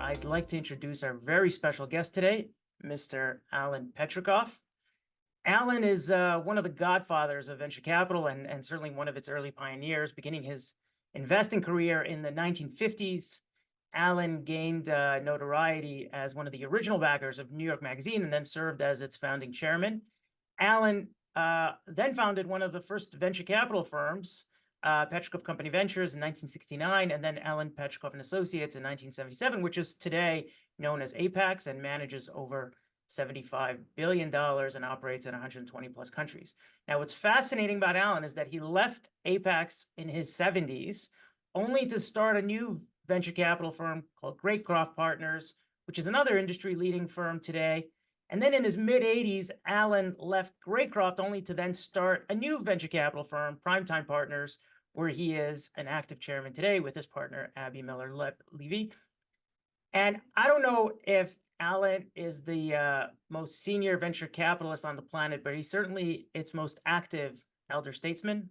I'd like to introduce our very special guest today, Mr. Alan Patricof. Alan is one of the godfathers of venture capital and certainly one of its early pioneers, beginning his investing career in the 1950s. Alan gained notoriety as one of the original backers of New York Magazine and then served as its founding chairman. Alan then founded one of the first venture capital firms, Patricof Company Ventures in 1969, and then Alan Patricof and Associates in 1977, which is today known as Apax and manages over $75 billion and operates in 120 plus countries. Now, what's fascinating about Alan is that he left Apax in his 70s only to start a new venture capital firm called Greycroft Partners, which is another industry leading firm today. And then in his mid-80s, Alan left Greycroft only to then start a new venture capital firm, Primetime Partners, where he is an active chairman today with his partner, Abby Miller-Levy. And I don't know if Alan is the most senior venture capitalist on the planet, but he's certainly its most active elder statesman.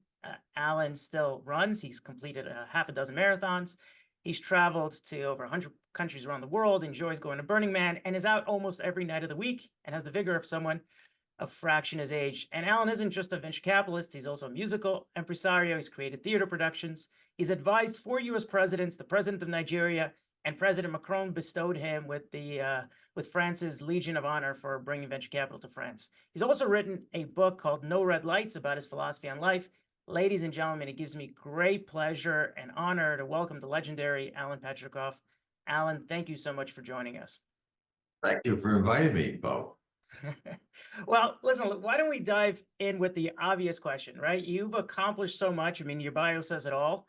Alan still runs. He's completed half a dozen marathons. He's traveled to over 100 countries around the world, enjoys going to Burning Man, and is out almost every night of the week and has the vigor of someone a fraction his age. And Alan isn't just a venture capitalist. He's also a musical impresario. He's created theater productions. He's advised 4 U.S. presidents, the president of Nigeria, and President Macron bestowed him with France's Legion of Honor for bringing venture capital to France. He's also written a book called No Red Lights about his philosophy on life. Ladies and gentlemen, it gives me great pleasure and honor to welcome the legendary Alan Patricof. Alan, thank you so much for joining us. Thank you for inviting me, Bo. Well, listen, why don't we dive in with the obvious question, right? You've accomplished so much. I mean, your bio says it all.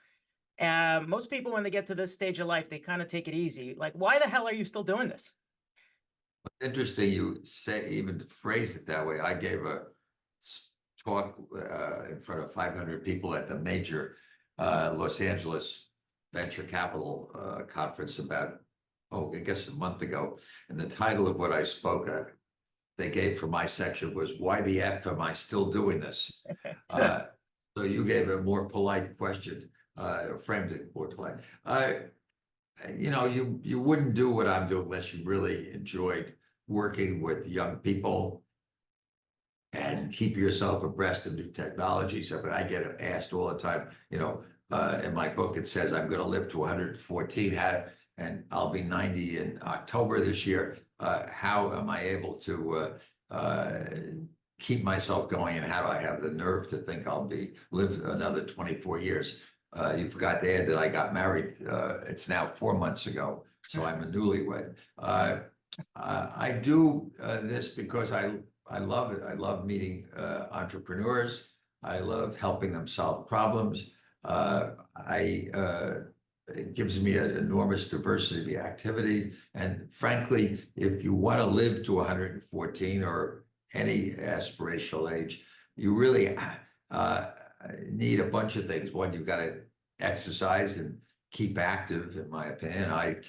Most people, when they get to this stage of life, they kind of take it easy. Like, why the hell are you still doing this? Interesting you say, even phrase it that way. I gave a talk in front of 500 people at the major Los Angeles venture capital conference about, I guess a month ago. And the title of what I spoke at, they gave for my section was, "Why the F am I still doing this?" So you gave a more polite question, framed it more polite. You know, you wouldn't do what I'm doing unless you really enjoyed working with young people and keep yourself abreast of new technologies. I mean, I get asked all the time, you know, in my book, it says I'm going to live to 114, and I'll be 90 in October this year. How am I able to keep myself going, and how do I have the nerve to think I'll live another 24 years? You forgot to add that I got married. It's now 4 months ago, so I'm a newlywed. I do this because I love it. I love meeting entrepreneurs. I love helping them solve problems. It gives me an enormous diversity of activity. And frankly, if you want to live to 114 or any aspirational age, you really need a bunch of things. One, you've got to exercise and keep active, in my opinion.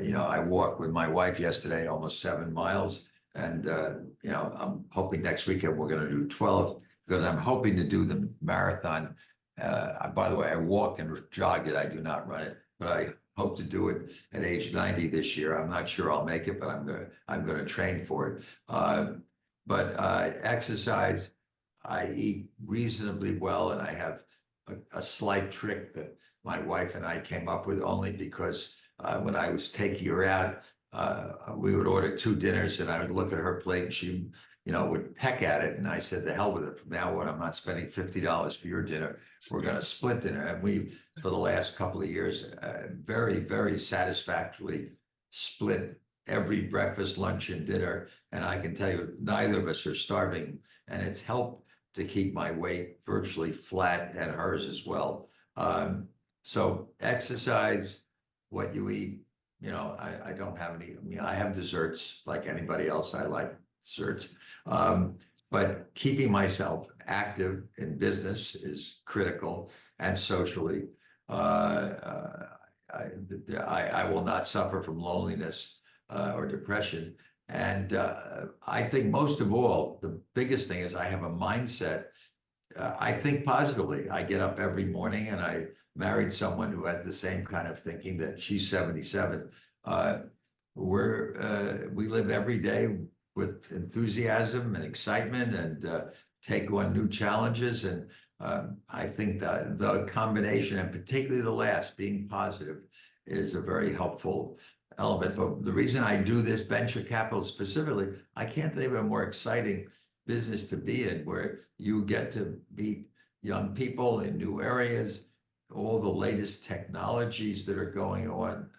You know, I walked with my wife yesterday, almost 7 miles. And, you know, I'm hoping next weekend we're going to do 12, because I'm hoping to do the marathon. By the way, I walk and jog it. I do not run it, but I hope to do it at age 90 this year. I'm not sure I'll make it, but I'm gonna train for it. But exercise, I eat reasonably well, and I have a slight trick that my wife and I came up with only because when I was taking her out, we would order 2 dinners, and I would look at her plate, and she, you know, would peck at it. And I said, "The hell with it. From now on, I'm not spending $50 for your dinner. We're going to split dinner." And we, for the last couple of years, very, very satisfactorily split every breakfast, lunch, and dinner. And I can tell you, neither of us are starving. And it's helped to keep my weight virtually flat, and hers as well. So exercise, what you eat, you know, I don't have any, I mean, I have desserts like anybody else. I like desserts. But keeping myself active in business is critical, and socially. I will not suffer from loneliness or depression. And I think most of all, the biggest thing is I have a mindset. I think positively. I get up every morning, and I married someone who has the same kind of thinking, that she's 77. we live every day with enthusiasm and excitement and take on new challenges. And I think that the combination, and particularly the last, being positive, is a very helpful element. But the reason I do this venture capital specifically, I can't think of a more exciting business to be in, where you get to meet young people in new areas, all the latest technologies that are going on.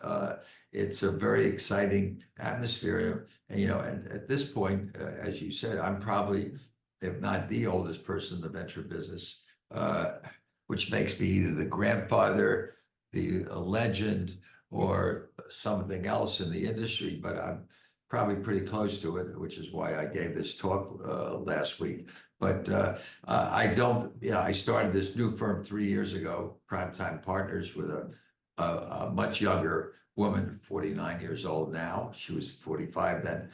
It's a very exciting atmosphere. And, and at this point, as you said, I'm probably, if not the oldest person in the venture business, which makes me either the grandfather, the legend, or something else in the industry, but I'm probably pretty close to it, which is why I gave this talk last week. But I don't, I started this new firm 3 years ago, Primetime Partners, with a much younger woman, 49 years old now. She was 45 then.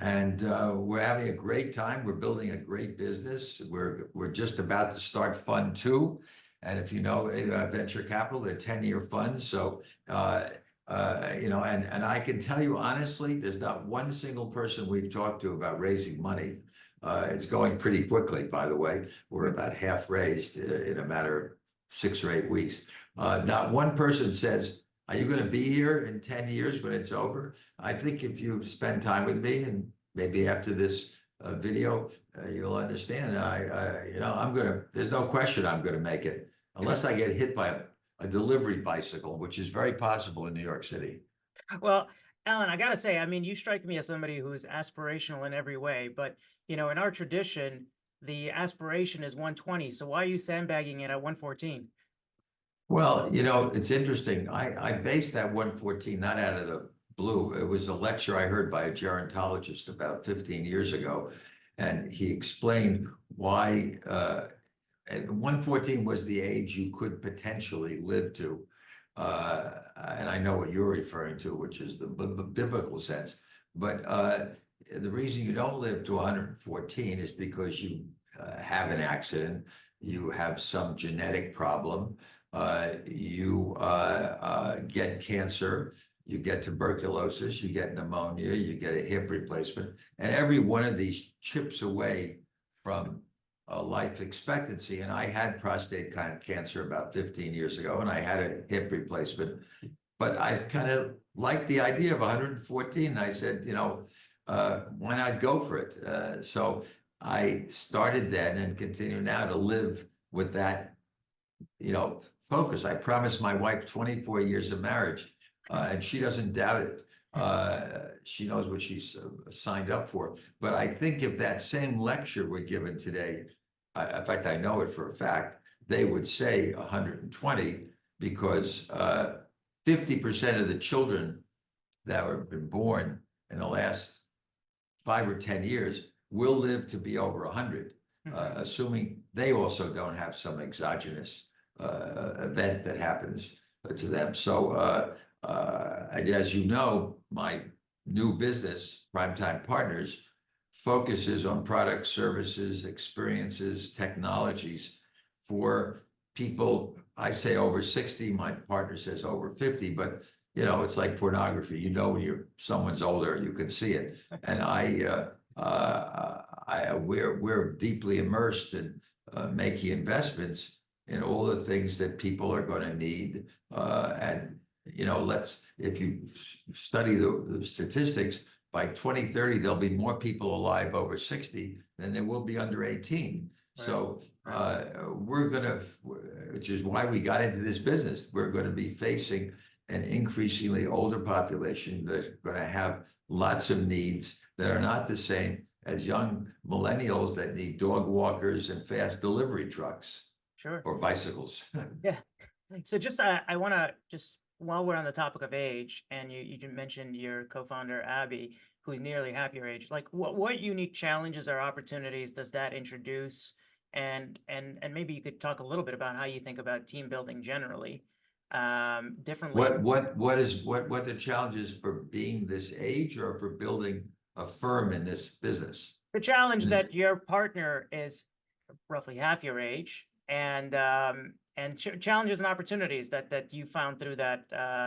And we're having a great time. We're building a great business. We're just about to start Fund 2. And if you know anything about venture capital, they're 10-year funds. So, and I can tell you honestly, there's not one single person we've talked to about raising money. It's going pretty quickly, by the way. We're about half raised in a matter of 6 or 8 weeks. Not one person says, are you going to be here in 10 years when it's over? I think if you spend time with me, and maybe after this video, you'll understand. There's no question I'm going to make it, unless I get hit by a delivery bicycle, which is very possible in New York City. Well, Alan, I gotta say, I mean, you strike me as somebody who is aspirational in every way, but in our tradition, the aspiration is 120. So why are you sandbagging it at 114? Well, it's interesting. I based that 114 not out of the blue. It was a lecture I heard by a gerontologist about 15 years ago. And he explained why 114 was the age you could potentially live to. And I know what you're referring to, which is the biblical sense. But the reason you don't live to 114 is because you have an accident, you have some genetic problem, you get cancer, you get tuberculosis, you get pneumonia, you get a hip replacement, and every one of these chips away from life expectancy. And I had prostate cancer about 15 years ago, and I had a hip replacement, but I kind of liked the idea of 114. And I said, why not go for it? So I started then and continue now to live with that, focus. I promised my wife 24 years of marriage, and she doesn't doubt it. She knows what she's signed up for. But I think if that same lecture were given today, in fact, I know it for a fact, they would say 120, because 50% of the children that have been born in the last 5 or 10 years will live to be over 100, assuming they also don't have some exogenous event that happens to them. So, as you know, my new business, Primetime Partners, focuses on products, services, experiences, technologies for people, I say over 60, my partner says over 50, but it's like pornography. When someone's older, you can see it. And we're deeply immersed in making investments in all the things that people are going to need. And if you study the statistics, by 2030, there'll be more people alive over 60 than there will be under 18. Right. So which is why we got into this business. We're going to be facing an increasingly older population that's going to have lots of needs that are not the same as young millennials that need dog walkers and fast delivery trucks. Sure. Or bicycles. Yeah. So just, I want to just, while we're on the topic of age, and you mentioned your co-founder, Abby, who's nearly half your age, like what unique challenges or opportunities does that introduce? And maybe you could talk a little bit about how you think about team building generally, differently. What the challenges for being this age, or for building a firm in this business? The challenge that your partner is roughly half your age, and challenges and opportunities that you found through that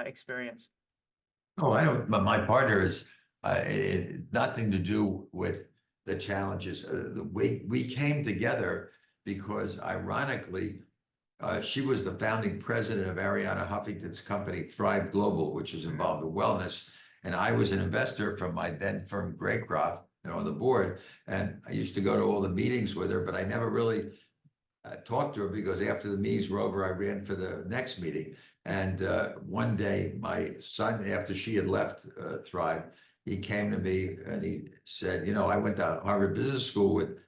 experience. Oh, I don't, but my partner is, nothing to do with the challenges. We came together because ironically, she was the founding president of Ariana Huffington's company, Thrive Global, which is involved in wellness. And I was an investor from my then firm, Greycroft, on the board. And I used to go to all the meetings with her, but I never really talked to her because after the meetings were over, I ran for the next meeting. And one day, my son, after she had left Thrive, he came to me and he said, I went to Harvard Business School with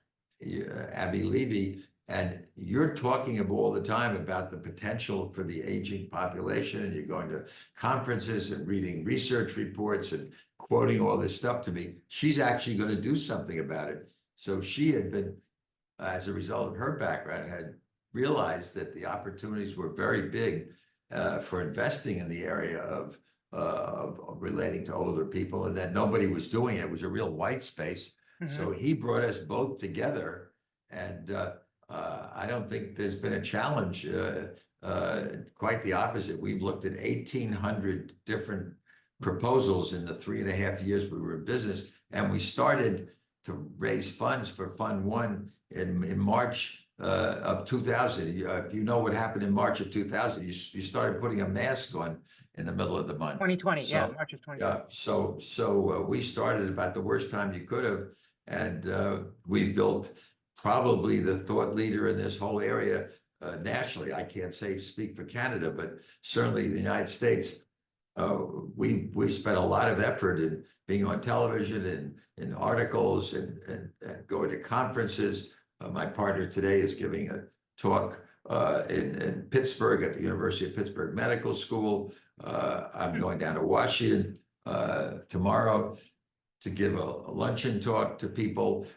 Abby Levy, and you're talking all the time about the potential for the aging population, and you're going to conferences and reading research reports and quoting all this stuff to me. She's actually going to do something about it. So she had been, as a result of her background, had realized that the opportunities were very big for investing in the area of relating to older people, and that nobody was doing it. It was a real white space. So he brought us both together, and I don't think there's been a challenge. Quite the opposite. We've looked at 1,800 different proposals in the 3.5 years we were in business, and we started to raise funds for Fund One in March of 2000. If you know what happened in March of 2000, you started putting a mask on in the middle of the month. 2020, yeah, March of 2020. So we started about the worst time you could have, and we built probably the thought leader in this whole area nationally. I can't speak for Canada, but certainly the United States. We spent a lot of effort in being on television and in articles and going to conferences. My partner today is giving a talk in Pittsburgh at the University of Pittsburgh Medical School. I'm going down to Washington tomorrow to give a luncheon talk to people.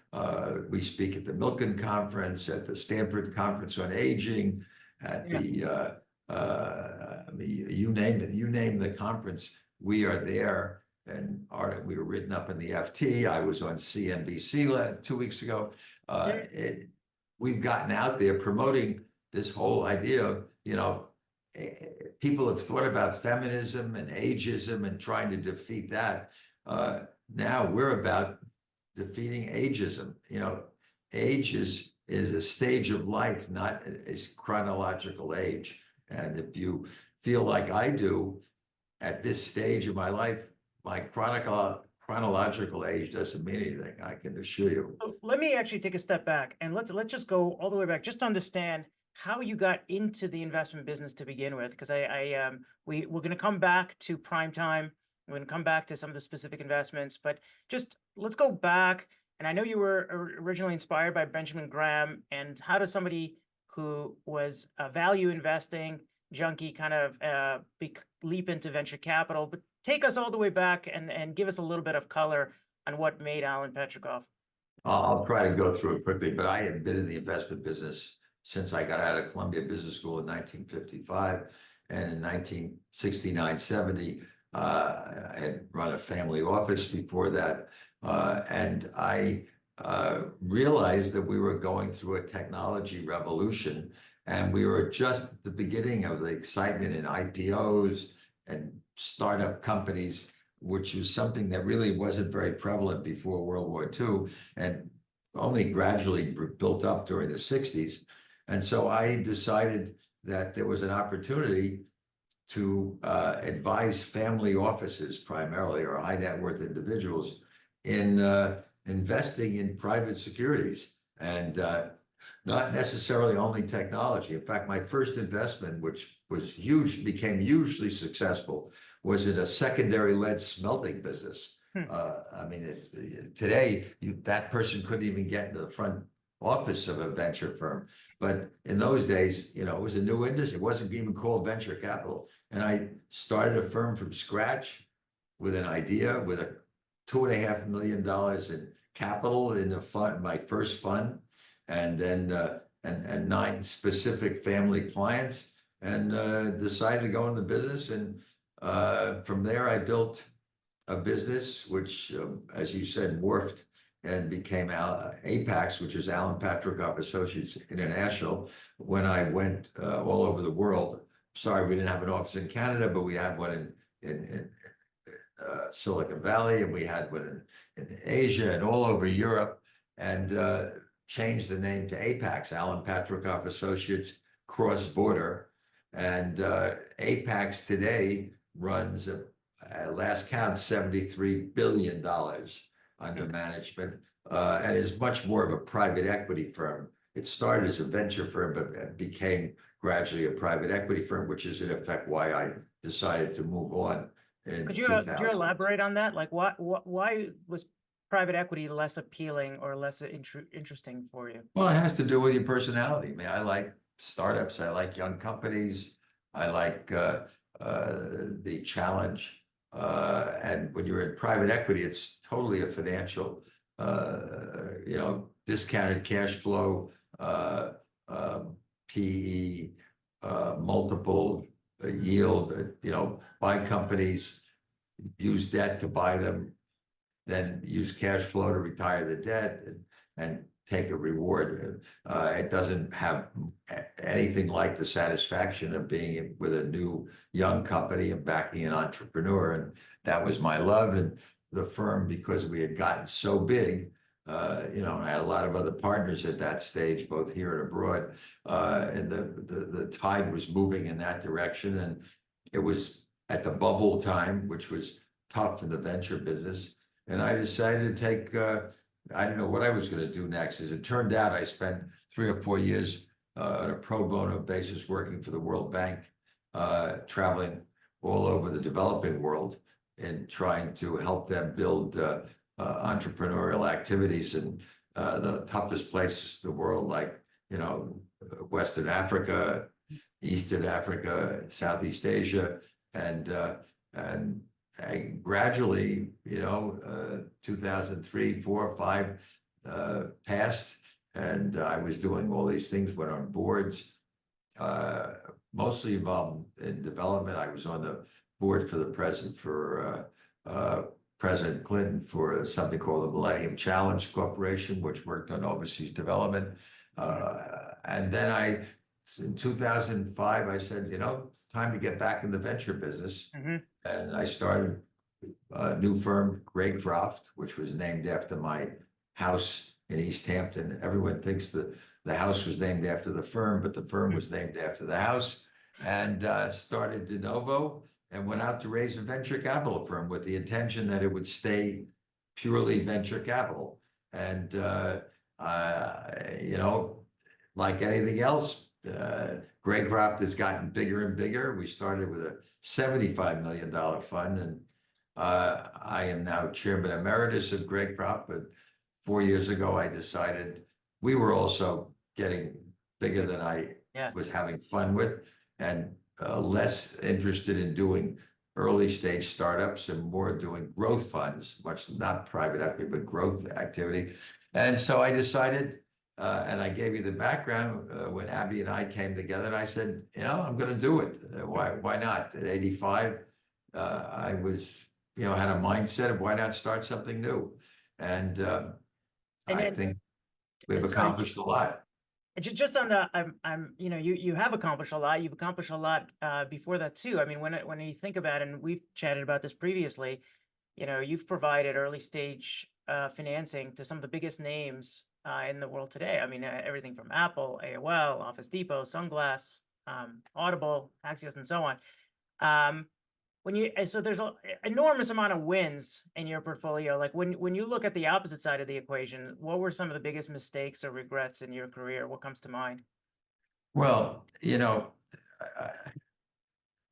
We speak at the Milken Conference, at the Stanford Conference on Aging, at the you name it, you name the conference, we are there. And we were written up in the FT. I was on CNBC 2 weeks ago. We've gotten out there promoting this whole idea of, people have thought about feminism and ageism and trying to defeat that. Now we're about defeating ageism. Age is a stage of life, not a chronological age. And if you feel like I do at this stage of my life, my chronological age doesn't mean anything, I can assure you. So let me actually take a step back and let's just go all the way back, just to understand how you got into the investment business to begin with. Because we're going to come back to Primetime. We're going to come back to some of the specific investments, but just let's go back. And I know you were originally inspired by Benjamin Graham, and how does somebody who was a value investing junkie kind of leap into venture capital? But take us all the way back and give us a little bit of color on what made Alan Patricof. I'll try to go through it quickly, but I have been in the investment business since I got out of Columbia Business School in 1955. And in 1969, 70, I had run a family office before that. And I realized that we were going through a technology revolution, and we were just at the beginning of the excitement in IPOs and startup companies, which was something that really wasn't very prevalent before World War II and only gradually built up during the 60s. And so I decided that there was an opportunity to advise family offices primarily, or high net worth individuals, in investing in private securities, and not necessarily only technology. In fact, my first investment, which was huge, became hugely successful, was in a secondary lead smelting business. I mean, today that person couldn't even get into the front office of a venture firm, but in those days, it was a new industry. It wasn't even called venture capital, and I started a firm from scratch with an idea, with a $2.5 million in capital in the fund, my first fund, and then and 9 specific family clients, and decided to go into business. And from there, I built a business which, as you said, morphed and became Apax, which is Alan Patricof Associates International. When I went all over the world, sorry, we didn't have an office in Canada, but we had one in Silicon Valley, and we had one in Asia and all over Europe, and changed the name to Apax, Alan Patricof Associates Cross Border. And Apax today runs, last count, $73 billion under management, and is much more of a private equity firm. It started as a venture firm, but became gradually a private equity firm, which is in effect why I decided to move on in Could 2000. you elaborate on that? Like, why was private equity less appealing or less interesting for you? Well, it has to do with your personality. I mean, I like startups. I like young companies. I like the challenge. And when you're in private equity, it's totally a financial, discounted cash flow, PE, multiple yield, buy companies, use debt to buy them, then use cash flow to retire the debt and take a reward. It doesn't have anything like the satisfaction of being with a new young company and backing an entrepreneur. And that was my love. And the firm, because we had gotten so big, and I had a lot of other partners at that stage, both here and abroad, and the tide was moving in that direction. And it was at the bubble time, which was tough in the venture business. And I decided to take, I didn't know what I was going to do next. As it turned out, I spent 3 or 4 years on a pro bono basis working for the World Bank, traveling all over the developing world and trying to help them build entrepreneurial activities in the toughest places in the world, like, Western Africa, Eastern Africa, Southeast Asia. And I gradually, 2003, 4, 5 passed, and I was doing all these things, went on boards, mostly involved in development. I was on the board for the president, for President Clinton, for something called the Millennium Challenge Corporation, which worked on overseas development. And then in 2005, I said, it's time to get back in the venture business. And I started a new firm, Greycroft, which was named after my house in East Hampton. Everyone thinks that the house was named after the firm, but the firm was named after the house. And started de novo and went out to raise a venture capital firm with the intention that it would stay purely venture capital. And, like anything else, Greycroft has gotten bigger and bigger. We started with a $75 million fund, and I am now chairman emeritus of Greycroft. But 4 years ago, I decided we were also getting bigger than I was having fun with, and less interested in doing early stage startups and more doing growth funds, much not private equity, but growth activity. And so I decided, and I gave you the background when Abby and I came together, and I said, I'm going to do it. Why not? At 85, I was, had a mindset of why not start something new. And I think we've accomplished a lot. Just on the, you have accomplished a lot. You've accomplished a lot before that too. I mean, when you think about it, and we've chatted about this previously, you've provided early stage financing to some of the biggest names in the world today. I mean, everything from Apple, AOL, Office Depot, Sunglass, Audible, Axios, and so on. So there's an enormous amount of wins in your portfolio. Like when you look at the opposite side of the equation, what were some of the biggest mistakes or regrets in your career? What comes to mind? Well,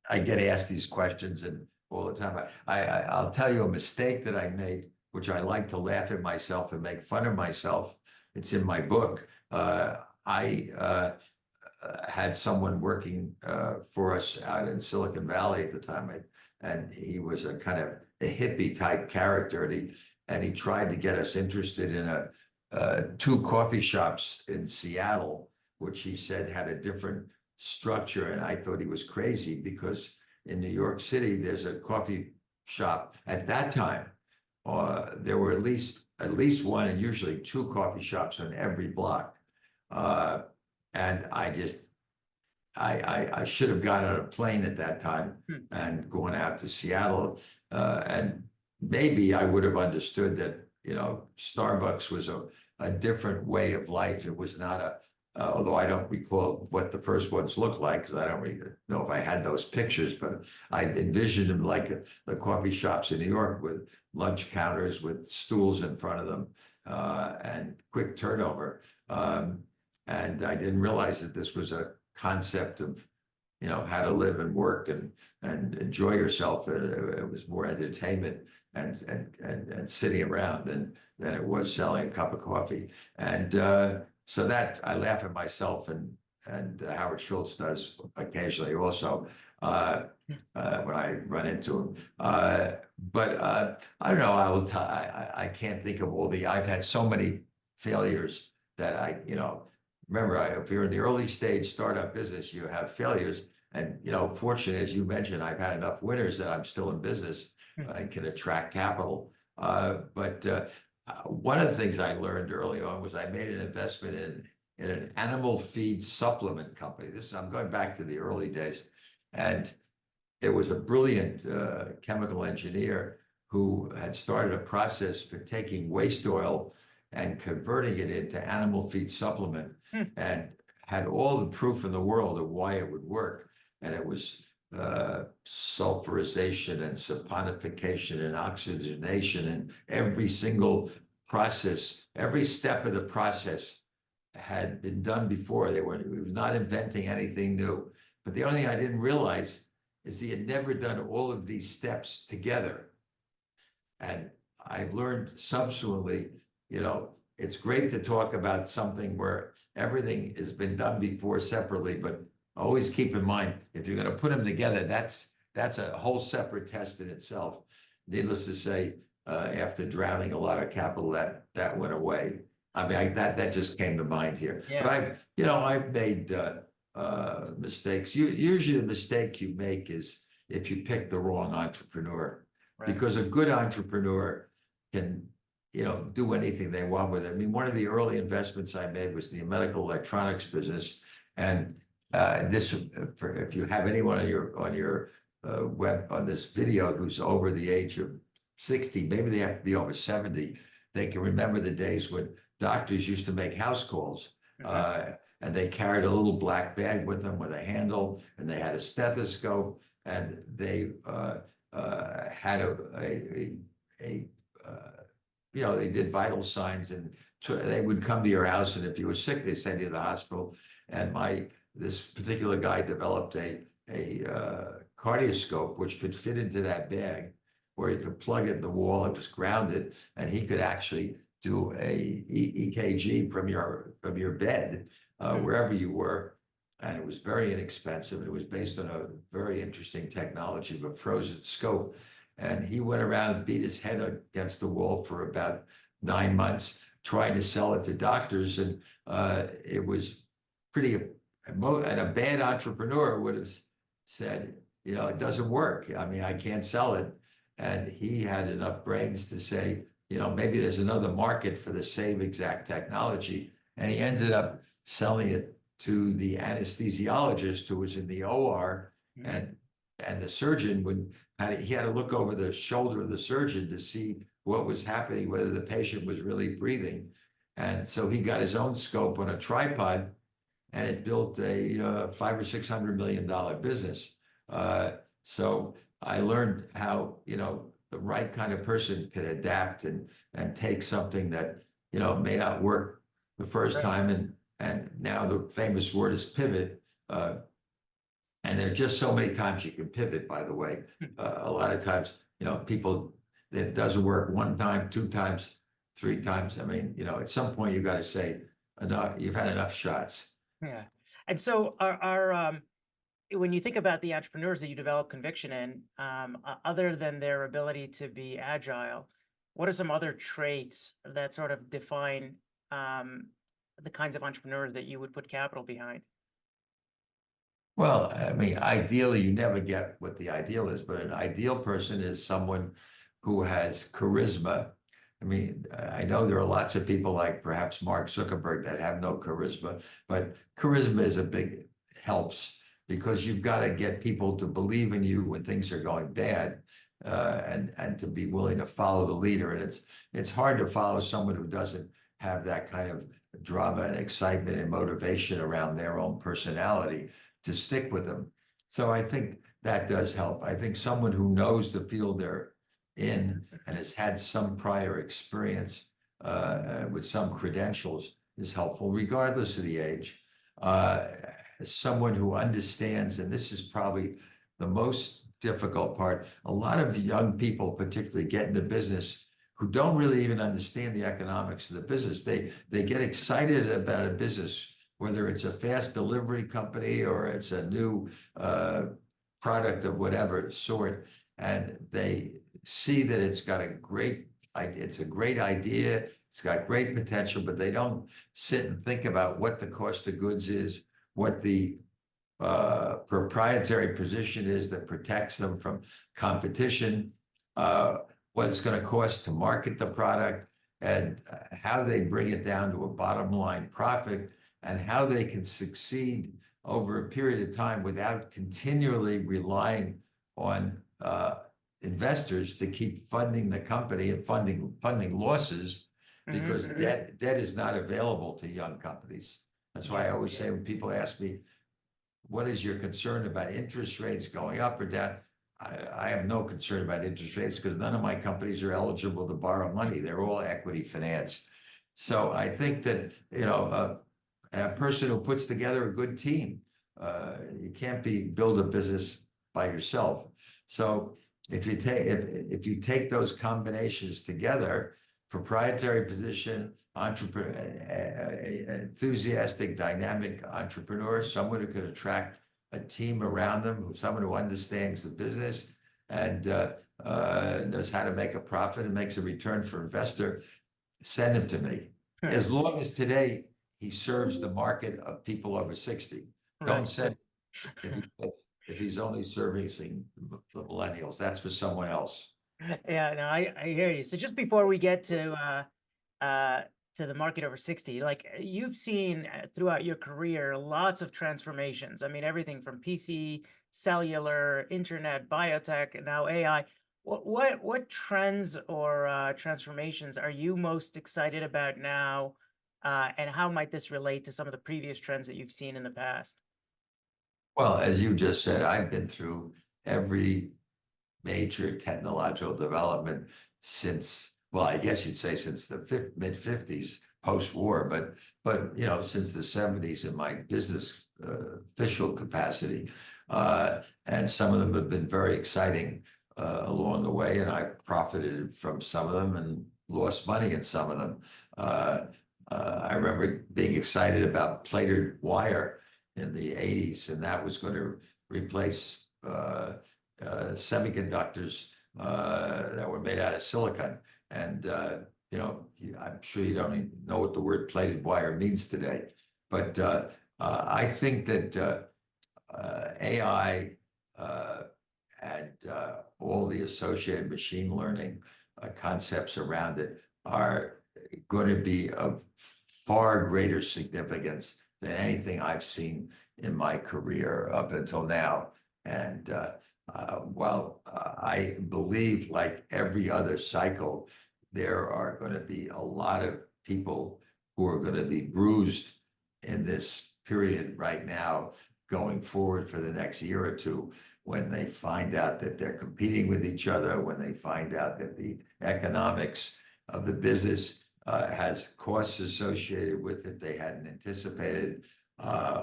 I get asked these questions and all the time. I'll tell you a mistake that I made, which I like to laugh at myself and make fun of myself. It's in my book. I had someone working for us out in Silicon Valley at the time, and he was a kind of a hippie type character, and he tried to get us interested in 2 coffee shops in Seattle, which he said had a different structure. And I thought he was crazy, because in New York City, there's a coffee shop at that time. There were at least one, and usually 2 coffee shops on every block. And I should have gotten on a plane at that time and gone out to Seattle. And maybe I would have understood that, Starbucks was a different way of life. It was not although I don't recall what the first ones looked like, because I don't really know if I had those pictures, but I envisioned them like the coffee shops in New York with lunch counters with stools in front of them, and quick turnover. And I didn't realize that this was a concept of, how to live and work and enjoy yourself. It was more entertainment and sitting around than it was selling a cup of coffee. And so that I laugh at myself, and Howard Schultz does occasionally also when I run into him. But I don't know. I can't think of I've had so many failures that remember, if you're in the early stage startup business, you have failures. And, fortunately, as you mentioned, I've had enough winners that I'm still in business and can attract capital. But one of the things I learned early on was I made an investment in an animal feed supplement company. I'm going back to the early days. And it was a brilliant chemical engineer who had started a process for taking waste oil and converting it into animal feed supplement, and had all the proof in the world of why it would work. And it was sulfurization and saponification and oxygenation, and every single process, every step of the process had been done before. It was not inventing anything new. But the only thing I didn't realize is he had never done all of these steps together. And I've learned subsequently, it's great to talk about something where everything has been done before separately, but always keep in mind, if you're going to put them together, that's a whole separate test in itself. Needless to say, after drowning a lot of capital, that went away. I mean, that just came to mind here. Yeah. But I've made mistakes. Usually the mistake you make is if you pick the wrong entrepreneur, Right. because a good entrepreneur can do anything they want with it. I mean, one of the early investments I made was the medical electronics business. And if you have anyone on your web on this video who's over the age of 60, maybe they have to be over 70, they can remember the days when doctors used to make house calls. And they carried a little black bag with them with a handle, and they had a stethoscope, and they had they did vital signs, and they would come to your house, and if you were sick, they send you to the hospital. And this particular guy developed a cardioscope which could fit into that bag, where you could plug it in the wall. It was grounded, and he could actually do a EKG from your bed, wherever you were. And it was very inexpensive. It was based on a very interesting technology of a frozen scope. And he went around and beat his head against the wall for about 9 months, trying to sell it to doctors. And it was pretty, and a bad entrepreneur would have said, it doesn't work. I mean, I can't sell it. And he had enough brains to say, maybe there's another market for the same exact technology. And he ended up selling it to the anesthesiologist who was in the OR, and the surgeon he had to look over the shoulder of the surgeon to see what was happening, whether the patient was really breathing. And so he got his own scope on a tripod, and it built a $500 or $600 million business. So I learned how, the right kind of person can adapt and take something that, may not work the first time. And now the famous word is pivot. And there are just so many times you can pivot, by the way. A lot of times, people, it doesn't work 1 time, 2 times, 3 times. I mean, at some point you got to say, enough, you've had enough shots. Yeah. And so when you think about the entrepreneurs that you develop conviction in, other than their ability to be agile, what are some other traits that sort of define the kinds of entrepreneurs that you would put capital behind? Well, I mean, ideally, you never get what the ideal is, but an ideal person is someone who has charisma. I mean, I know there are lots of people like perhaps Mark Zuckerberg that have no charisma, but charisma is helps, because you've got to get people to believe in you when things are going bad. and to be willing to follow the leader. And it's hard to follow someone who doesn't have that kind of drama and excitement and motivation around their own personality to stick with them. So I think that does help. I think someone who knows the field they're in and has had some prior experience with some credentials is helpful, regardless of the age. Someone who understands, and this is probably the most difficult part, a lot of young people particularly get into business who don't really even understand the economics of the business. They get excited about a business, whether it's a fast delivery company or it's a new product of whatever sort, and they see that it's a great idea, it's got great potential, but they don't sit and think about what the cost of goods is, what the proprietary position is that protects them from competition, what it's going to cost to market the product, and how they bring it down to a bottom line profit, and how they can succeed over a period of time without continually relying on investors to keep funding the company and funding losses, because debt is not available to young companies. That's why I always say, when people ask me, what is your concern about interest rates going up or down? I have no concern about interest rates, because none of my companies are eligible to borrow money. They're all equity financed. So I think that, a person who puts together a good team, you can't build a business by yourself. So if you take those combinations together, proprietary position, entrepreneur, enthusiastic, dynamic entrepreneur, someone who can attract a team around them, someone who understands the business and knows how to make a profit and makes a return for investor, send him to me. As long as today he serves the market of people over 60. Don't send if he's only servicing the millennials. That's for someone else. Yeah, no, I hear you. So just before we get to the market over 60, like you've seen throughout your career, lots of transformations. I mean, everything from PC, cellular, internet, biotech, and now AI. What trends or transformations are you most excited about now? And how might this relate to some of the previous trends that you've seen in the past? Well, as you just said, I've been through every major technological development since, well, I guess you'd say since the mid-50s, post-war, but since the 70s in my business official capacity. And some of them have been very exciting along the way, and I profited from some of them and lost money in some of them. I remember being excited about plated wire in the 80s, and that was going to replace semiconductors that were made out of silicon. And I'm sure you don't even know what the word plated wire means today, but I think that AI and all the associated machine learning concepts around it are going to be of far greater significance than anything I've seen in my career up until now. And while I believe, like every other cycle, there are going to be a lot of people who are going to be bruised in this period right now, going forward for the next year or two, when they find out that they're competing with each other, when they find out that the economics of the business has costs associated with it they hadn't anticipated,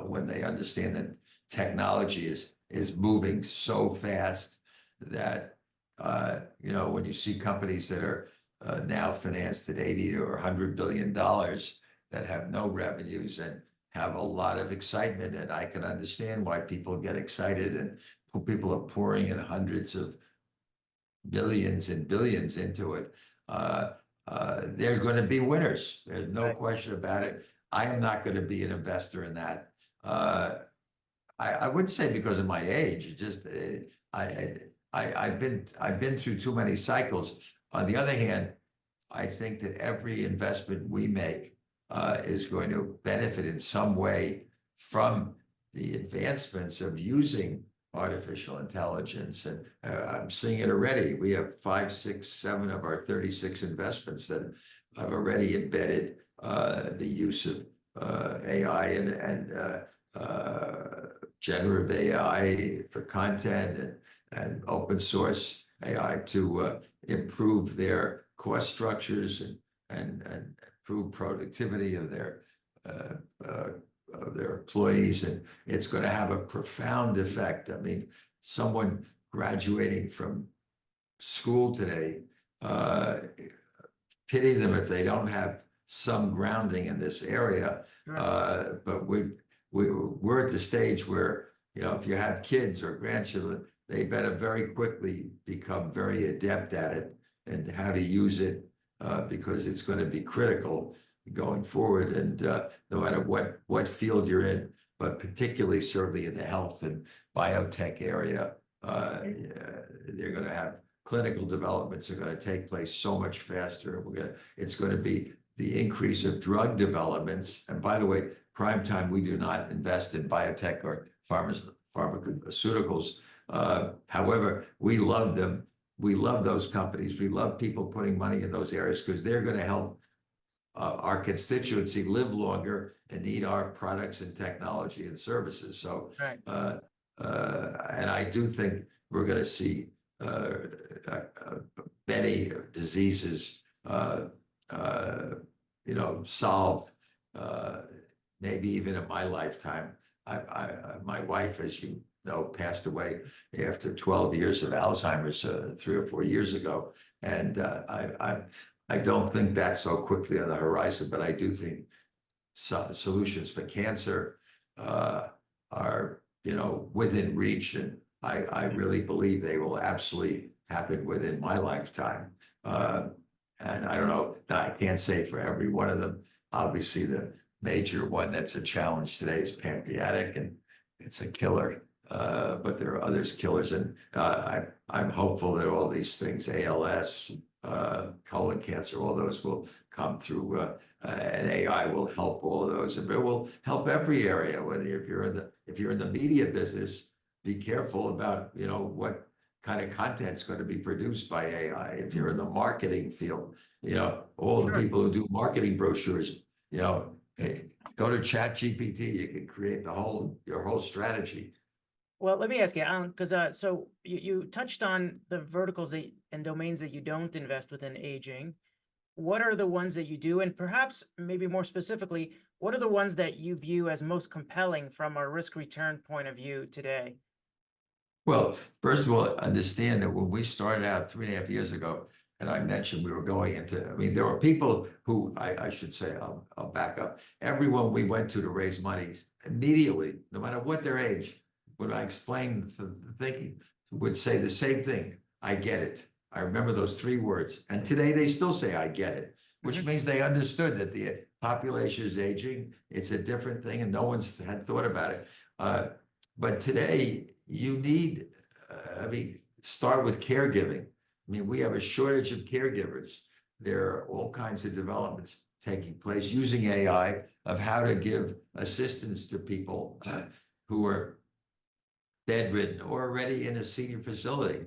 when they understand that technology is moving so fast that when you see companies that are now financed at 80 or $100 billion that have no revenues and have a lot of excitement, and I can understand why people get excited, and people are pouring in hundreds of billions and billions into it. They're going to be winners. There's no question about it. I am not going to be an investor in that. I wouldn't say because of my age. Just I've been through too many cycles. On the other hand, I think that every investment we make is going to benefit in some way from the advancements of using artificial intelligence, and I'm seeing it already. We have 5, 6, 7 of our 36 investments that have already embedded the use of AI and generative AI for content and open source AI to improve their cost structures and improve productivity of their employees, and it's going to have a profound effect. I mean, someone graduating from school today, pity them if they don't have some grounding in this area. But we're at the stage where, you know, if you have kids or grandchildren, they better very quickly become very adept at it and how to use it, because it's going to be critical going forward. And no matter what field you're in, but particularly certainly in the health and biotech area, they're going to have clinical developments are going to take place so much faster. It's going to be the increase of drug developments. And by the way, Primetime, we do not invest in biotech or pharmaceuticals. However, we love them. We love those companies. We love people putting money in those areas because they're going to help our constituency live longer and need our products and technology and services. So, and I do think we're going to see many diseases, you know, solved, maybe even in my lifetime. My wife, as you know, passed away after 12 years of Alzheimer's 3 or 4 years ago. And I don't think that's so quickly on the horizon, but I do think solutions for cancer are, you know, within reach. And I really believe they will absolutely happen within my lifetime. And I don't know, I can't say for every one of them. Obviously, the major one that's a challenge today is pancreatic, and it's a killer. But there are others killers, and I'm hopeful that all these things, ALS, colon cancer, all those will come through, and AI will help all of those, and it will help every area. Whether if you're in the media business, be careful about, you know, what kind of content's going to be produced by AI. If you're in the marketing field, you know, all the people who do marketing brochures, you know, hey, go to ChatGPT, you can create your whole strategy. Well, let me ask you, Alan, because so you touched on the verticals and domains that you don't invest within aging. What are the ones that you do? And perhaps maybe more specifically, what are the ones that you view as most compelling from a risk return point of view today? Well, first of all, understand that when we started out 3.5 years ago, and I mentioned we were going into, I mean, there were people who, I should say, I'll back up. Everyone we went to raise money immediately, no matter what their age, when I explained the thinking, would say the same thing. I get it. I remember those 3 words. And today they still say, I get it, which means they understood that the population is aging. It's a different thing, and no one's had thought about it. But today you need, I mean, start with caregiving. I mean, we have a shortage of caregivers. There are all kinds of developments taking place using AI of how to give assistance to people who are bedridden or already in a senior facility.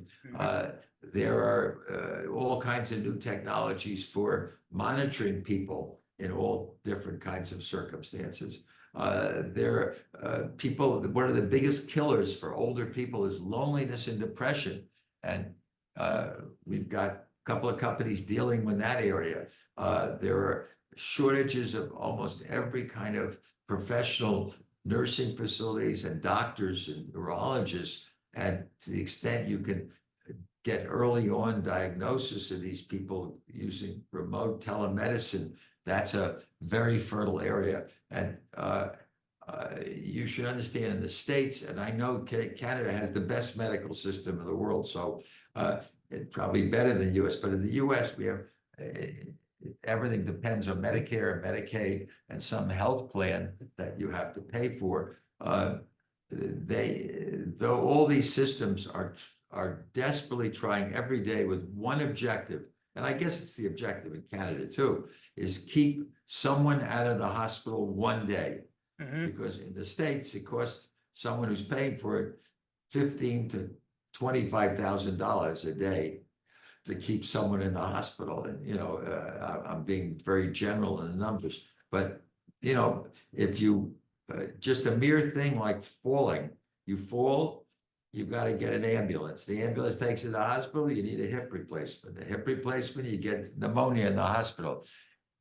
There are all kinds of new technologies for monitoring people in all different kinds of circumstances. There are people, one of the biggest killers for older people is loneliness and depression. And we've got a couple of companies dealing with that area. There are shortages of almost every kind of professional nursing facilities and doctors and neurologists. And to the extent you can get early on diagnosis of these people using remote telemedicine, that's a very fertile area. And you should understand, in the States, and I know Canada has the best medical system in the world, so it's probably better than the US, but in the US, we have everything depends on Medicare and Medicaid and some health plan that you have to pay for. Though all these systems are desperately trying every day with one objective, and I guess it's the objective in Canada too, is keep someone out of the hospital one day. Because in the States, it costs someone who's paying for it $15,000 to $25,000 a day to keep someone in the hospital. And, I'm being very general in the numbers, but, if you, just a mere thing like falling, you fall, you've got to get an ambulance. The ambulance takes you to the hospital, you need a hip replacement. The hip replacement, you get pneumonia in the hospital.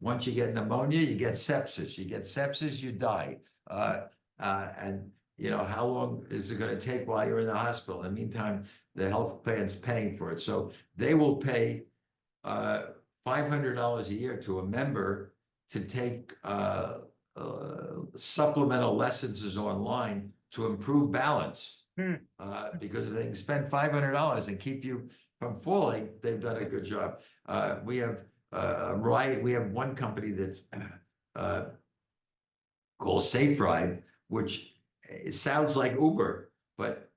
Once you get pneumonia, you get sepsis. You get sepsis, you die. And how long is it going to take while you're in the hospital? In the meantime, the health plan's paying for it. So they will pay $500 a year to a member to take supplemental lessons online to improve balance. Because if they can spend $500 and keep you from falling, they've done a good job. We have we have one company that's called Safe Ride, which it sounds like Uber, but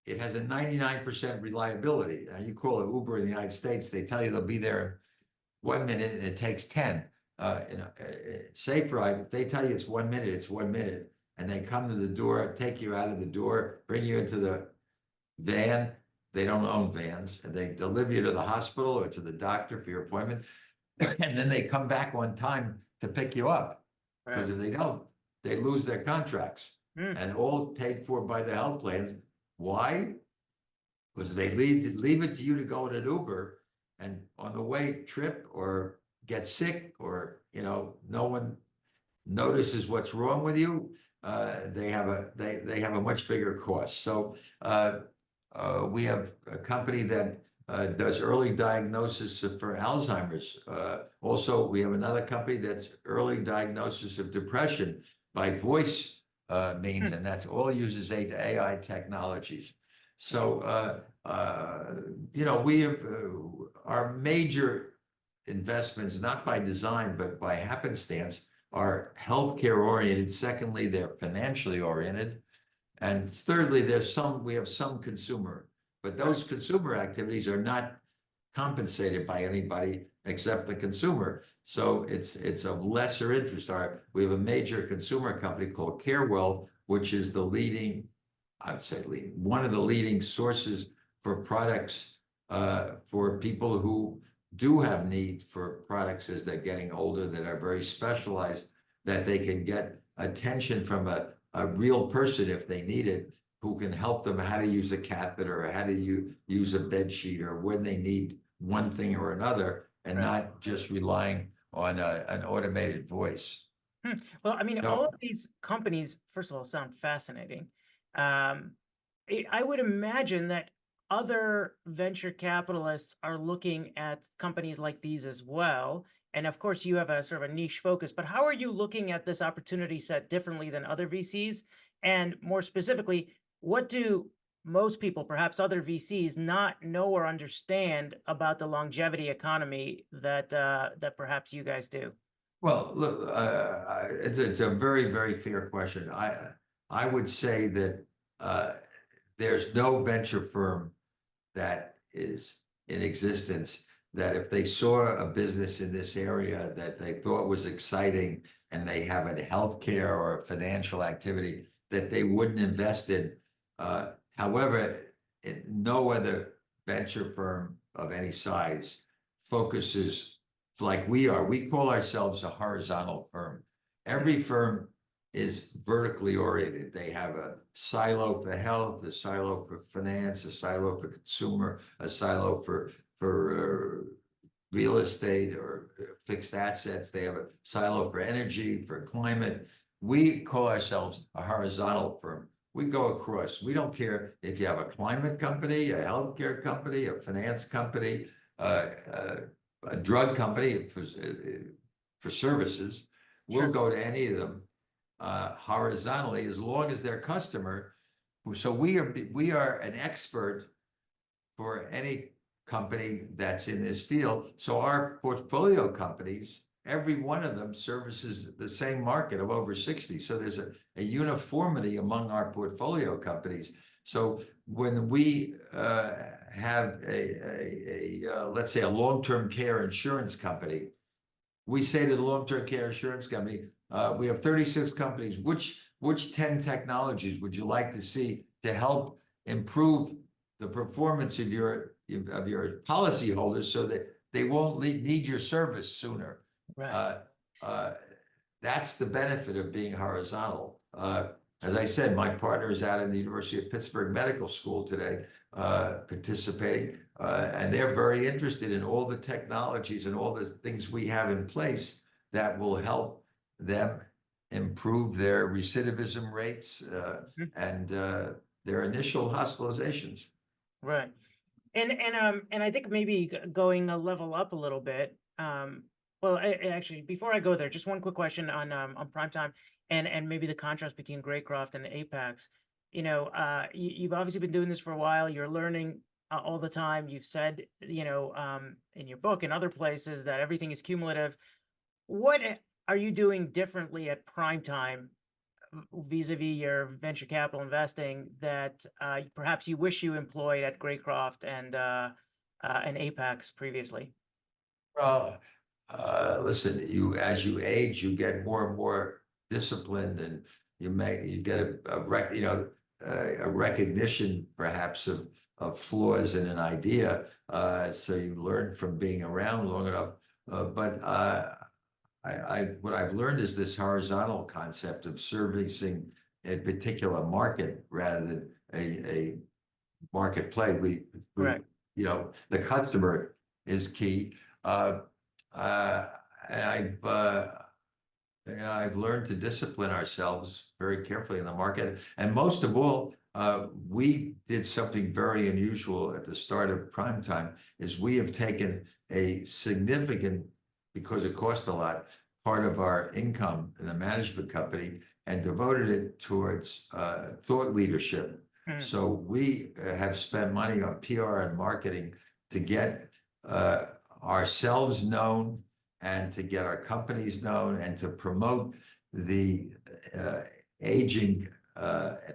it has a 99% reliability. And you call it Uber in the United States, they tell you they'll be there 1 minute and it takes 10. Safe Ride, if they tell you it's 1 minute, it's 1 minute. And they come to the door, take you out of the door, bring you into the van. They don't own vans, and they deliver you to the hospital or to the doctor for your appointment. And then they come back on time to pick you up. Because if they don't, they lose their contracts. And all paid for by the health plans. Why? Because they leave it to you to go in an Uber, and on the way trip or get sick, or no one notices what's wrong with you. They have a much bigger cost. So we have a company that does early diagnosis for Alzheimer's. Also, we have another company that's early diagnosis of depression by voice means, and that's all uses AI technologies. So we have our major investments, not by design but by happenstance, are healthcare oriented. Secondly, they're financially oriented, and thirdly, we have some consumer, but those consumer activities are not compensated by anybody except the consumer. So it's of lesser interest. We have a major consumer company called Carewell, which is the leading, I'd say one of the leading sources for products for people who do have need for products as they're getting older that are very specialized, that they can get attention from a real person if they need it, who can help them how to use a catheter or how to use a bed sheet, or when they need one thing or another, and not just relying on an automated voice. Well, I mean, all of these companies, first of all, sound fascinating. I would imagine that other venture capitalists are looking at companies like these as well. And of course, you have a sort of a niche focus, but how are you looking at this opportunity set differently than other VCs? And more specifically, what do most people, perhaps other VCs, not know or understand about the longevity economy that perhaps you guys do? Well, look, it's a very, very fair question. I would say that there's no venture firm that is in existence that if they saw a business in this area that they thought was exciting and they have a healthcare or a financial activity that they wouldn't invest in. However, no other venture firm of any size focuses like we are. We call ourselves a horizontal firm. Every firm is vertically oriented. They have a silo for health, a silo for finance, a silo for consumer, a silo for real estate or fixed assets. They have a silo for energy, for climate. We call ourselves a horizontal firm. We go across. We don't care if you have a climate company, a healthcare company, a finance company, a drug company for services. We'll go to any of them horizontally as long as their customer. So we are an expert for any company that's in this field. So our portfolio companies, every one of them services the same market of over 60. So there's a uniformity among our portfolio companies. So when we have let's say a long-term care insurance company, we say to the long-term care insurance company, we have 36 companies. Which 10 technologies would you like to see to help improve the performance of your policyholders so that they won't need your service sooner. Right. That's the benefit of being horizontal. As I said, my partner is out in the University of Pittsburgh Medical School today, participating, and they're very interested in all the technologies and all the things we have in place that will help them improve their recidivism rates and their initial hospitalizations. Right. And I think maybe going a level up a little bit. Well, actually, before I go there, just one quick question on Primetime and maybe the contrast between Greycroft and Apax. You've obviously been doing this for a while. You're learning all the time. You've said, in your book and other places that everything is cumulative. What are you doing differently at Primetime vis-a-vis your venture capital investing that perhaps you wish you employed at Greycroft and Apax previously? Well, listen, as you age, you get more and more disciplined, and you get a recognition perhaps of flaws in an idea. So you learn from being around long enough. But what I've learned is this horizontal concept of servicing a particular market rather than a market play. Correct. The customer is key. And I've learned to discipline ourselves very carefully in the market. And most of all, we did something very unusual at the start of Primetime, is we have taken a significant, because it cost a lot, part of our income in the management company and devoted it towards thought leadership. So we have spent money on PR and marketing to get ourselves known and to get our companies known and to promote the aging,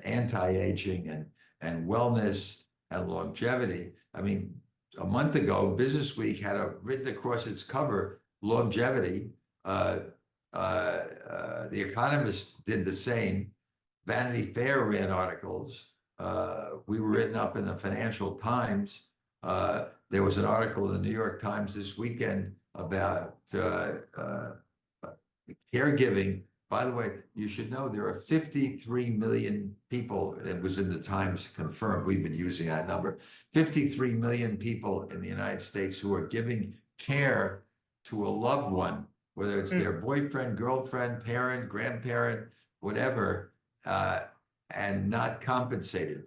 anti-aging and wellness and longevity. I mean, a month ago, Business Week had written across its cover, longevity. The Economist did the same. Vanity Fair ran articles. We were written up in the Financial Times. There was an article in the New York Times this weekend about caregiving. By the way, you should know there are 53 million people, it was in the Times confirmed, we've been using that number, 53 million people in the United States who are giving care to a loved one, whether it's their boyfriend, girlfriend, parent, grandparent, whatever, and not compensated.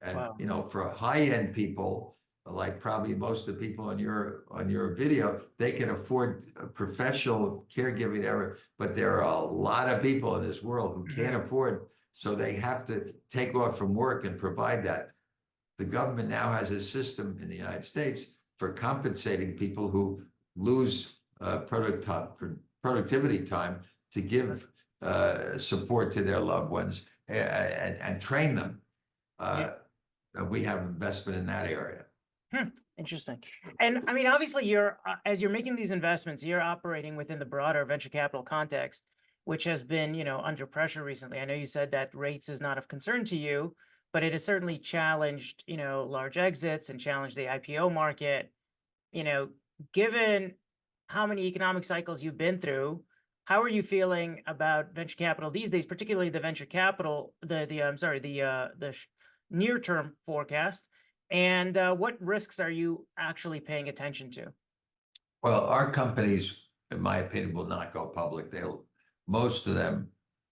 And Wow. For high-end people, like probably most of the people on your video, they can afford professional caregiving ever, but there are a lot of people in this world who can't afford, so they have to take off from work and provide that. The government now has a system in the United States for compensating people who lose productivity time to give support to their loved ones and train them. We have investment in that area. Interesting. And I mean, obviously, you're as you're making these investments, you're operating within the broader venture capital context, which has been, under pressure recently. I know you said that rates is not of concern to you, but it has certainly challenged, large exits and challenged the IPO market. Given how many economic cycles you've been through, how are you feeling about venture capital these days, particularly the venture capital, the near-term forecast? And what risks are you actually paying attention to? Well, our companies, in my opinion, will not go public. Most of them,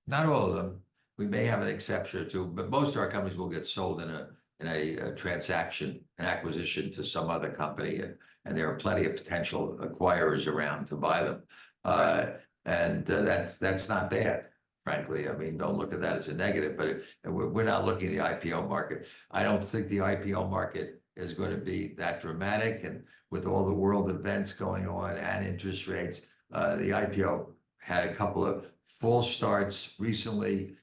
not all of them, we may have an exception or two, but most of our companies will get sold in a transaction, an acquisition to some other company, and there are plenty of potential acquirers around to buy them. And that's not bad, frankly. I mean, don't look at that as a negative, but we're not looking at the IPO market. I don't think the IPO market is going to be that dramatic. And with all the world events going on and interest rates, the IPO had a couple of false starts recently,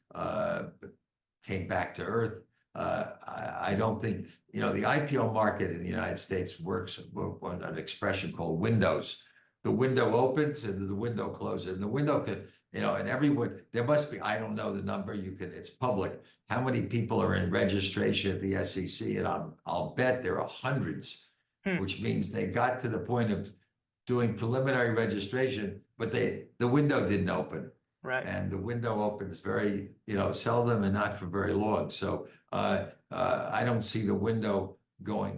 came back to earth. I don't think, the IPO market in the United States works on an expression called windows. the window opens and the window closes, and the window can, and everyone, there must be, I don't know the number, it's public. How many people are in registration at the SEC? And I'll bet there are hundreds, which means they got to the point of doing preliminary registration, but the window didn't open. Right. And the window opens very, seldom and not for very long. So I don't see the window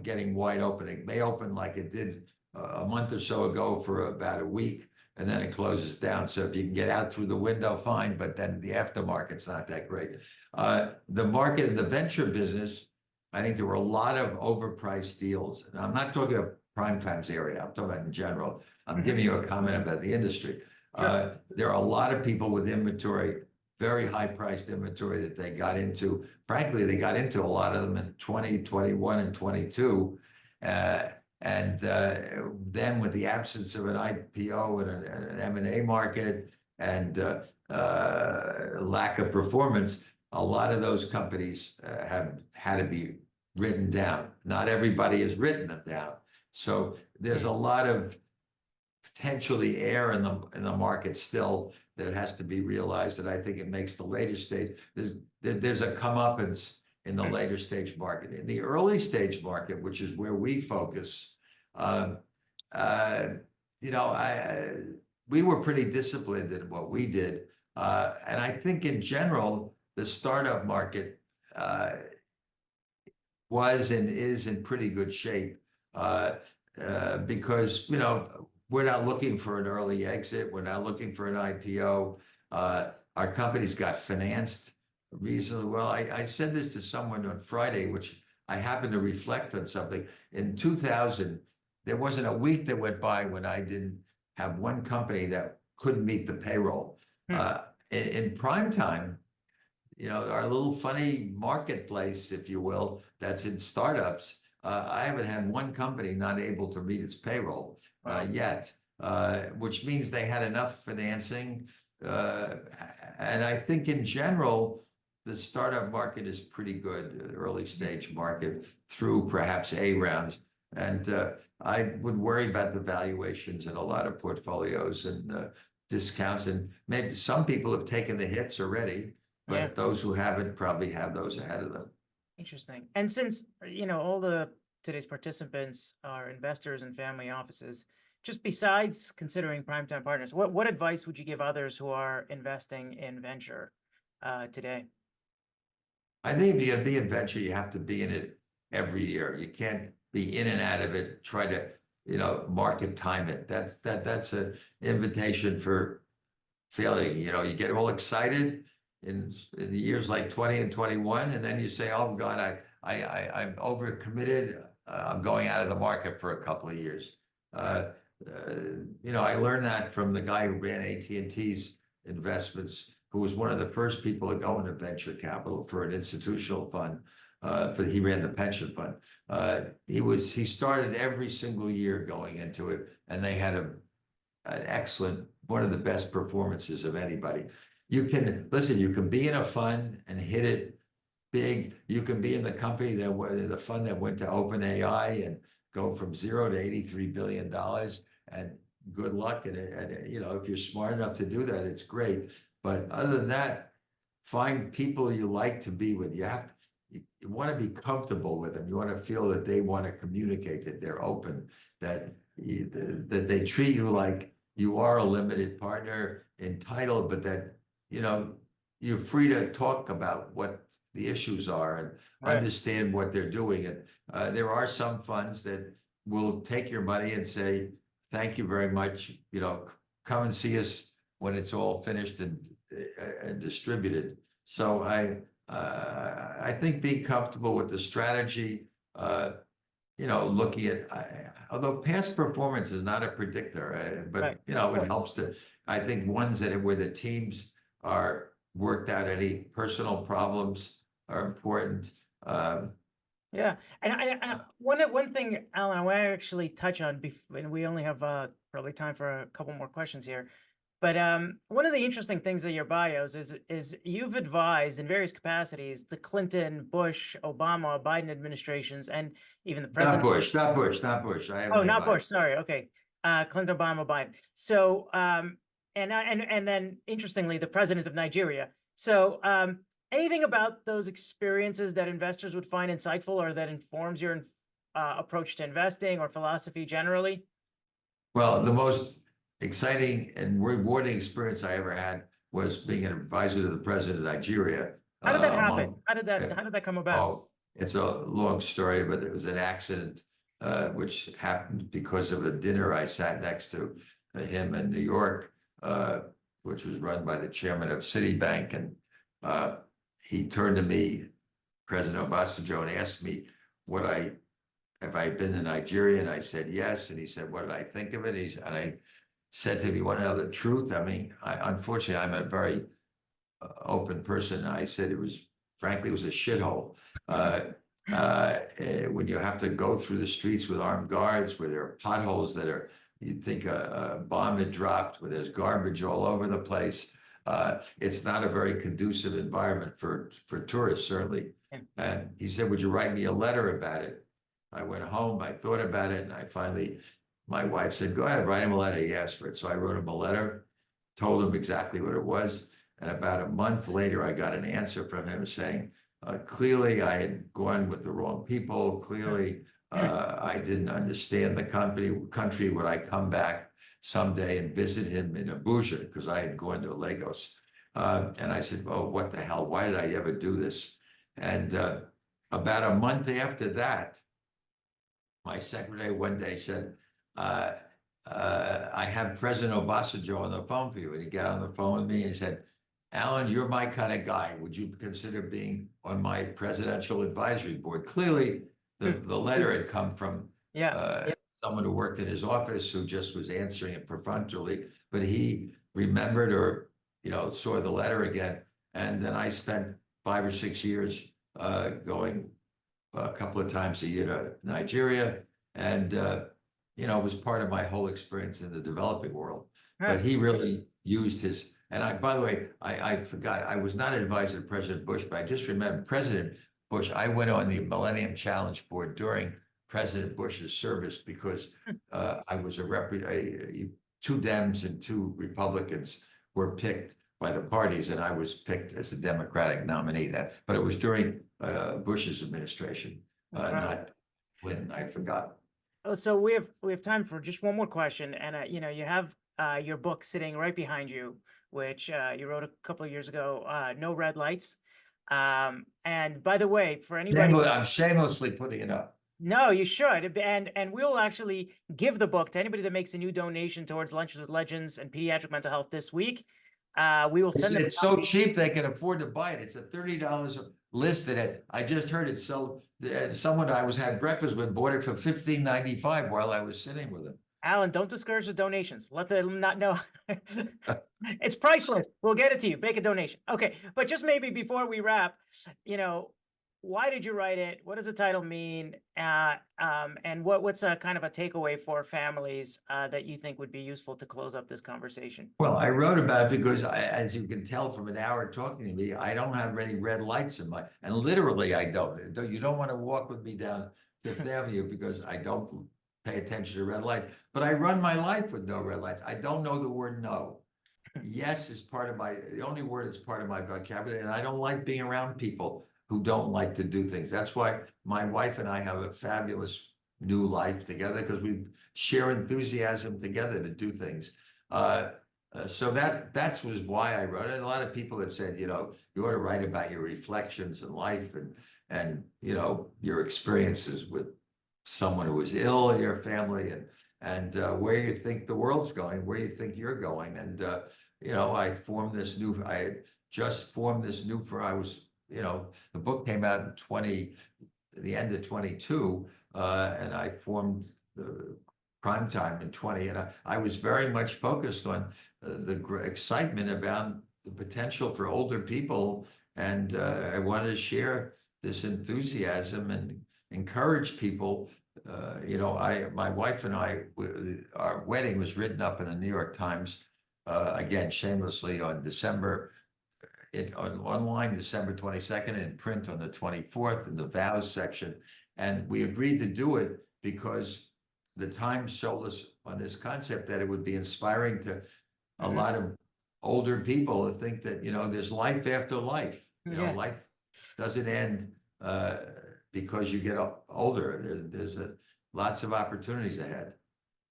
getting wide open. It may open like it did a month or so ago for about a week, and then it closes down. So if you can get out through the window, fine, but then the aftermarket's not that great. The market in the venture business, I think there were a lot of overpriced deals. And I'm not talking about Primetime's area, I'm talking about in general. I'm giving you a comment about the industry. There are a lot of people with inventory, very high priced inventory that they got into. Frankly, they got into a lot of them in 2021 and 22. And then with the absence of an IPO and an M&A market and lack of performance, a lot of those companies have had to be written down. Not everybody has written them down. So there's a lot of potentially air in the market still that has to be realized, that I think it makes the later stage. There's a comeuppance in the later stage market. In the early stage market, which is where we focus, we were pretty disciplined in what we did. And I think in general, the startup market was and is in pretty good shape because, we're not looking for an early exit. We're not looking for an IPO. Our companies got financed reasonably well. I said this to someone on Friday, which I happened to reflect on something. In 2000, there wasn't a week that went by when I didn't have one company that couldn't meet the payroll. In prime time, our little funny marketplace, if you will, that's in startups, I haven't had one company not able to meet its payroll yet, which means they had enough financing. And I think in general, the startup market is pretty good, early stage market through perhaps A rounds. And I would worry about the valuations in a lot of portfolios and discounts. And maybe some people have taken the hits already, but those who haven't probably have those ahead of them. Interesting. And since, all today's participants are investors and family offices, just besides considering Primetime Partners, what advice would you give others who are investing in venture today? I think if you're going to be in venture, you have to be in it every year. You can't be in and out of it, try to, market time it. That's an invitation for failure. You get all excited in the years like 20 and 21, and then you say, oh God, I'm overcommitted. I'm going out of the market for a couple of years. I learned that from the guy who ran AT&T's investments, who was one of the first people to go into venture capital for an institutional fund. He ran the pension fund. He started every single year going into it, and they had an excellent, one of the best performances of anybody. You can be in a fund and hit it big. You can be in the company the fund that went to OpenAI and go from 0 to $83 billion, and good luck. And if you're smart enough to do that, it's great. But other than that, find people you like to be with. You want to be comfortable with them. You want to feel that they want to communicate, that they're open, that they treat you like you are a limited partner, entitled, but that, you're free to talk about what the issues are and understand what they're doing. And there are some funds that will take your money and say, thank you very much. Come and see us when it's all finished and distributed. So I think being comfortable with the strategy, looking at, although past performance is not a predictor, but it helps to, I think ones where the teams are worked out, any personal problems are important. Yeah, and I one thing, Alan, I want to actually touch on, and we only have probably time for a couple more questions here. But one of the interesting things of your bios is you've advised in various capacities the Clinton, Bush, Obama, Biden administrations, and even the president. Not Bush. Oh, not Bush. Sorry. Okay. Clinton, Obama, Biden. So, and then interestingly, the president of Nigeria. So, anything about those experiences that investors would find insightful or that informs your approach to investing or philosophy generally? Well, the most exciting and rewarding experience I ever had was being an advisor to the president of Nigeria. How did that happen? Among, How did that come about? oh, it's a long story, but it was an accident which happened because of a dinner I sat next to him in New York, which was run by the chairman of Citibank, and he turned to me, President Obasanjo, and asked me have I been to Nigeria? And I said yes. And he said, what did I think of it? And I said to him, you want to know the truth? I mean, unfortunately, I'm a very open person. And I said frankly, it was a shithole. When you have to go through the streets with armed guards, where there are potholes you'd think a bomb had dropped, where there's garbage all over the place. It's not a very conducive environment for tourists, certainly. And he said, would you write me a letter about it? I went home, I thought about it, and my wife said, go ahead, write him a letter. He asked for it. So I wrote him a letter, told him exactly what it was. And about a month later, I got an answer from him saying, clearly I had gone with the wrong people. Clearly, I didn't understand the country. Would I come back someday and visit him in Abuja? Because I had gone to Lagos. And I said, oh, what the hell? Why did I ever do this? And about a month after that, my secretary one day said, I have President Obasanjo on the phone for you. And he got on the phone with me and he said, Alan, you're my kind of guy. Would you consider being on my presidential advisory board? Clearly, the letter had come from someone who worked in his office who just was answering it perfunctorily, but he remembered or, saw the letter again. And then I spent 5 or 6 years going a couple of times a year to Nigeria. And, it was part of my whole experience in the developing world. But he really used by the way, I forgot, I was not an advisor to President Bush, but I just remembered President Bush, I went on the Millennium Challenge Board during President Bush's service because I was two Dems and 2 Republicans were picked by the parties, and I was picked as the Democratic nominee. But it was during Bush's administration, not Clinton. I forgot. Oh, so we have time for just one more question, and you have your book sitting right behind you, which you wrote a couple of years ago, No Red Lights. And by the way, for anybody, I'm shamelessly putting it up. No, you should, and we'll actually give the book to anybody that makes a new donation towards Lunches with Legends and Pediatric Mental Health this week. We will send them. It's so cheap they can afford to buy it. It's a $30 listed at. I just heard it sold. Someone I had breakfast with bought it for $15.95 while I was sitting with him. Alan, don't discourage the donations. Let them not know. It's priceless. We'll get it to you. Make a donation. Okay, but just maybe before we wrap, why did you write it? What does the title mean? And what's a kind of a takeaway for families that you think would be useful to close up this conversation? Well, I wrote about it because, as you can tell from an hour talking to me, I don't have any red lights in and literally I don't. You don't want to walk with me down Fifth Avenue because I don't pay attention to red lights. But I run my life with no red lights. I don't know the word no. Yes is the only word that's part of my vocabulary, and I don't like being around people who don't like to do things. That's why my wife and I have a fabulous new life together, because we share enthusiasm together to do things. So that was why I wrote it. And a lot of people had said, you ought to write about your reflections in life and your experiences with someone who was ill in your family and where you think the world's going, where you think you're going. And I had just formed this new the book came out in the end of 22, and I formed the Primetime in 20, and I was very much focused on the excitement about the potential for older people, and I wanted to share this enthusiasm and encourage people. My wife and I, our wedding was written up in the New York Times, again, shamelessly, on online December 22nd, in print on the 24th in the vows section. And we agreed to do it because the time showed us on this concept that it would be inspiring to a Mhm. lot of older people to think that, there's life after life. Yeah. Life doesn't end because you get older. There's lots of opportunities ahead.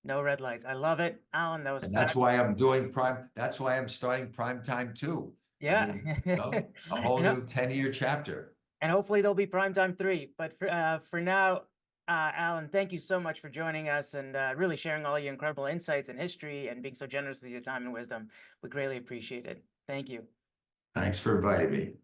No red lights. I love it. Alan, that was And that's why I'm doing that's why I'm starting Primetime too. Yeah. A whole new 10-year chapter. And hopefully there'll be Primetime 3. But for now, Alan, thank you so much for joining us and really sharing all your incredible insights and history and being so generous with your time and wisdom. We greatly appreciate it. Thank you. Thanks for inviting me.